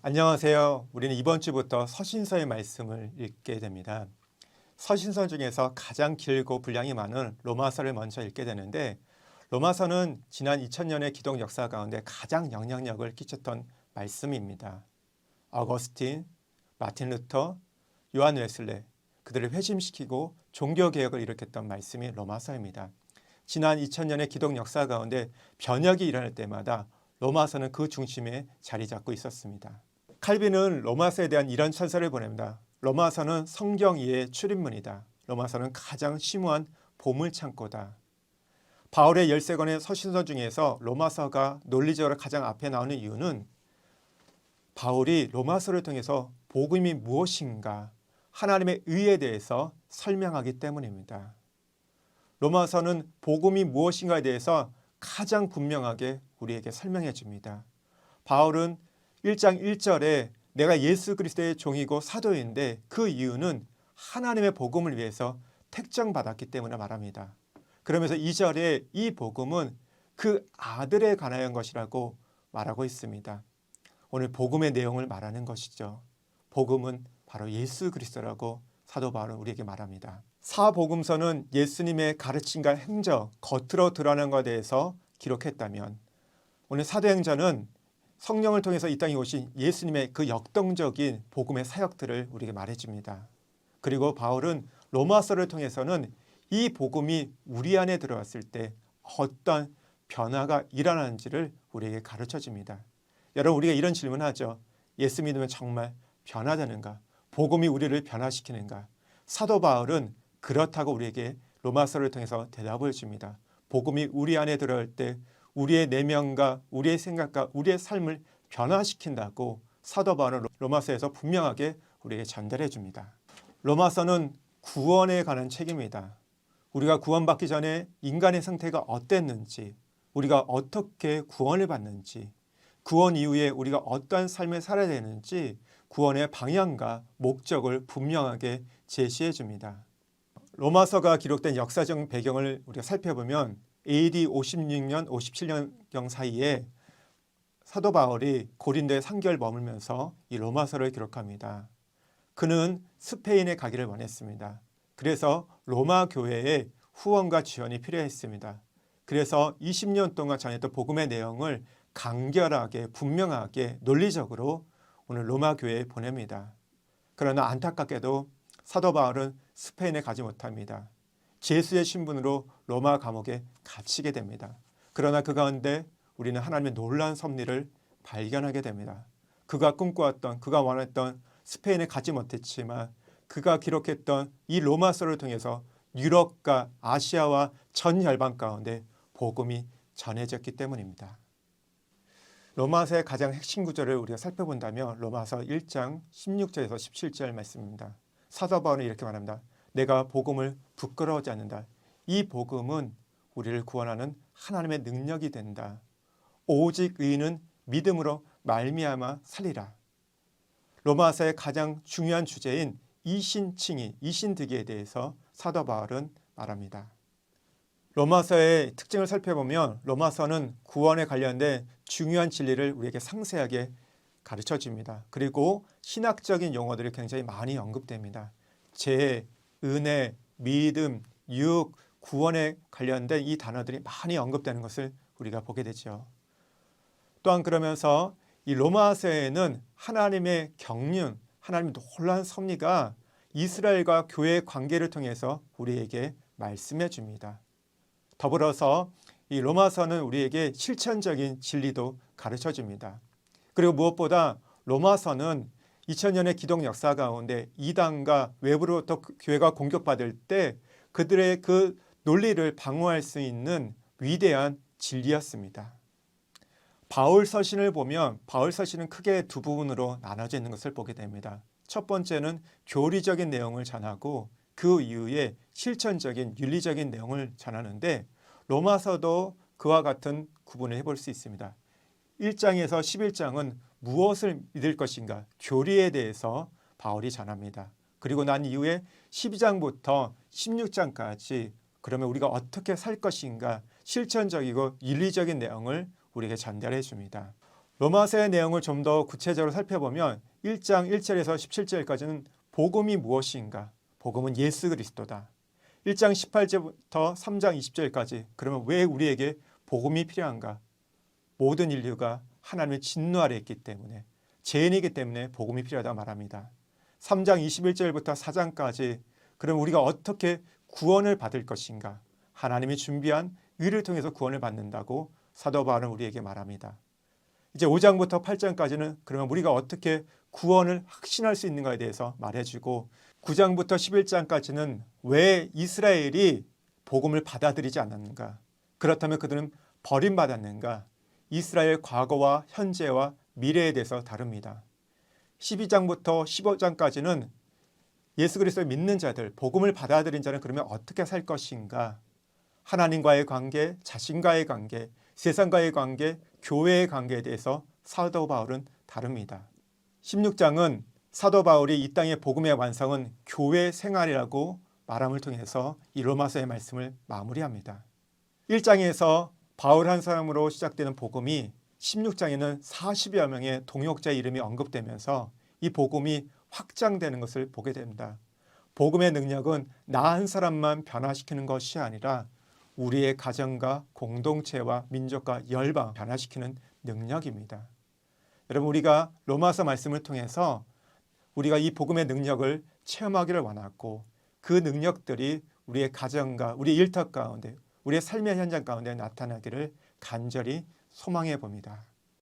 안녕하세요. 우리는 이번 주부터 서신서의 말씀을 읽게 됩니다. 서신서 중에서 가장 길고 분량이 많은 로마서를 먼저 읽게 되는데, 로마서는 지난 2000년의 기독 역사 가운데 가장 영향력을 끼쳤던 말씀입니다. 어거스틴, 마틴 루터, 요한 웨슬레, 그들을 회심시키고 종교개혁을 일으켰던 말씀이 로마서입니다. 지난 2000년의 기독 역사 가운데 변혁이 일어날 때마다 로마서는 그 중심에 자리 잡고 있었습니다. 칼빈은 로마서에 대한 이런 찬사를 보냅니다. 로마서는 성경 이해의 출입문이다. 로마서는 가장 심오한 보물창고다. 바울의 13권의 서신서 중에서 로마서가 논리적으로 가장 앞에 나오는 이유는 바울이 로마서를 통해서 복음이 무엇인가, 하나님의 의에 대해서 설명하기 때문입니다. 로마서는 복음이 무엇인가에 대해서 가장 분명하게 우리에게 설명해 줍니다. 바울은 1장 1절에 내가 예수 그리스도의 종이고 사도인데 그 이유는 하나님의 복음을 위해서 택정받았기 때문에 말합니다. 그러면서 2절에 이 복음은 그 아들에 관하여 것이라고 말하고 있습니다. 오늘 복음의 내용을 말하는 것이죠. 복음은 바로 예수 그리스도라고 사도 바울은 우리에게 말합니다. 사복음서는 예수님의 가르침과 행적, 겉으로 드러난 것에 대해서 기록했다면, 오늘 사도행전은 성령을 통해서 이 땅에 오신 예수님의 그 역동적인 복음의 사역들을 우리에게 말해줍니다. 그리고 바울은 로마서를 통해서는 이 복음이 우리 안에 들어왔을 때 어떤 변화가 일어나는지를 우리에게 가르쳐줍니다. 여러분, 우리가 이런 질문하죠. 예수 믿으면 정말 변화되는가? 복음이 우리를 변화시키는가? 사도 바울은 그렇다고 우리에게 로마서를 통해서 대답을 줍니다. 복음이 우리 안에 들어올 때 우리의 내면과 우리의 생각과 우리의 삶을 변화시킨다고 사도 바울은 로마서에서 분명하게 우리에게 전달해 줍니다. 로마서는 구원에 관한 책입니다. 우리가 구원받기 전에 인간의 상태가 어땠는지, 우리가 어떻게 구원을 받는지, 구원 이후에 우리가 어떠한 삶을 살아야 되는지 구원의 방향과 목적을 분명하게 제시해 줍니다. 로마서가 기록된 역사적 배경을 우리가 살펴보면 AD 56년, 57년경 사이에 사도 바울이 고린도에 3개월 머물면서 이 로마서를 기록합니다. 그는 스페인에 가기를 원했습니다. 그래서 로마 교회에 후원과 지원이 필요했습니다. 그래서 20년 동안 전했던 복음의 내용을 간결하게, 분명하게, 논리적으로 오늘 로마 교회에 보냅니다. 그러나 안타깝게도 사도 바울은 스페인에 가지 못합니다. 제수의 신분으로 로마 감옥에 갇히게 됩니다. 그러나 그 가운데 우리는 하나님의 놀라운 섭리를 발견하게 됩니다. 그가 꿈꿔왔던, 그가 원했던 스페인에 가지 못했지만 그가 기록했던 이 로마서를 통해서 유럽과 아시아와 전 열방 가운데 복음이 전해졌기 때문입니다. 로마서의 가장 핵심 구절을 우리가 살펴본다면 로마서 1장 16절에서 17절 말씀입니다. 사도 바울은 이렇게 말합니다. 내가 복음을 부끄러워하지 않는다. 이 복음은 우리를 구원하는 하나님의 능력이 된다. 오직 의인은 믿음으로 말미암아 살리라. 로마서의 가장 중요한 주제인 이신칭의, 이신득에 대해서 사도 바울은 말합니다. 로마서의 특징을 살펴보면 로마서는 구원에 관련된 중요한 진리를 우리에게 상세하게 가르쳐줍니다. 그리고 신학적인 용어들이 굉장히 많이 언급됩니다. 재, 은혜, 믿음, 육, 구원에 관련된 이 단어들이 많이 언급되는 것을 우리가 보게 되죠. 또한 그러면서 이 로마서에는 하나님의 경륜, 하나님의 놀라운 섭리가 이스라엘과 교회의 관계를 통해서 우리에게 말씀해 줍니다. 더불어서 이 로마서는 우리에게 실천적인 진리도 가르쳐 줍니다. 그리고 무엇보다 로마서는 2000년의 기독 역사 가운데 이단과 외부로부터 교회가 공격받을 때 그들의 그 논리를 방어할 수 있는 위대한 진리였습니다. 바울 서신을 보면 바울 서신은 크게 두 부분으로 나눠져 있는 것을 보게 됩니다. 첫 번째는 교리적인 내용을 전하고 그 이후에 실천적인 윤리적인 내용을 전하는데 로마서도 그와 같은 구분을 해볼 수 있습니다. 1장에서 11장은 무엇을 믿을 것인가 교리에 대해서 바울이 전합니다. 그리고 난 이후에 12장부터 16장까지 그러면 우리가 어떻게 살 것인가 실천적이고 윤리적인 내용을 우리에게 전달해 줍니다. 로마서의 내용을 좀 더 구체적으로 살펴보면 1장 1절에서 17절까지는 복음이 무엇인가? 복음은 예수 그리스도다. 1장 18절부터 3장 20절까지 그러면 왜 우리에게 복음이 필요한가? 모든 인류가 하나님의 진노 아래 있기 때문에 죄인이기 때문에 복음이 필요하다고 말합니다. 3장 21절부터 4장까지 그럼 우리가 어떻게 구원을 받을 것인가? 하나님이 준비한 의를 통해서 구원을 받는다고 사도 바울은 우리에게 말합니다. 이제 5장부터 8장까지는 그러면 우리가 어떻게 구원을 확신할 수 있는가에 대해서 말해주고 9장부터 11장까지는 왜 이스라엘이 복음을 받아들이지 않았는가? 그렇다면 그들은 버림받았는가? 이스라엘 과거와 현재와 미래에 대해서 다룹니다. 12장부터 15장까지는 예수 그리스도를 믿는 자들, 복음을 받아들인 자는 그러면 어떻게 살 것인가? 하나님과의 관계, 자신과의 관계, 세상과의 관계, 교회의 관계에 대해서 사도 바울은 다룹니다. 16장은 사도 바울이 이 땅의 복음의 완성은 교회 생활이라고 말함을 통해서 이 로마서의 말씀을 마무리합니다. 1장에서 바울 한 사람으로 시작되는 복음이 16장에는 40여 명의 동역자의 이름이 언급되면서 이 복음이 확장되는 것을 보게 됩니다. 복음의 능력은 나 한 사람만 변화시키는 것이 아니라 우리의 가정과 공동체와 민족과 열방 변화시키는 능력입니다. 여러분 우리가 로마서 말씀을 통해서 우리가 이 복음의 능력을 체험하기를 원하고 그 능력들이 우리의 가정과 우리 일터 가운데 우리의 삶의 현장 가운데 나타나기를 간절히 소망해 봅니다.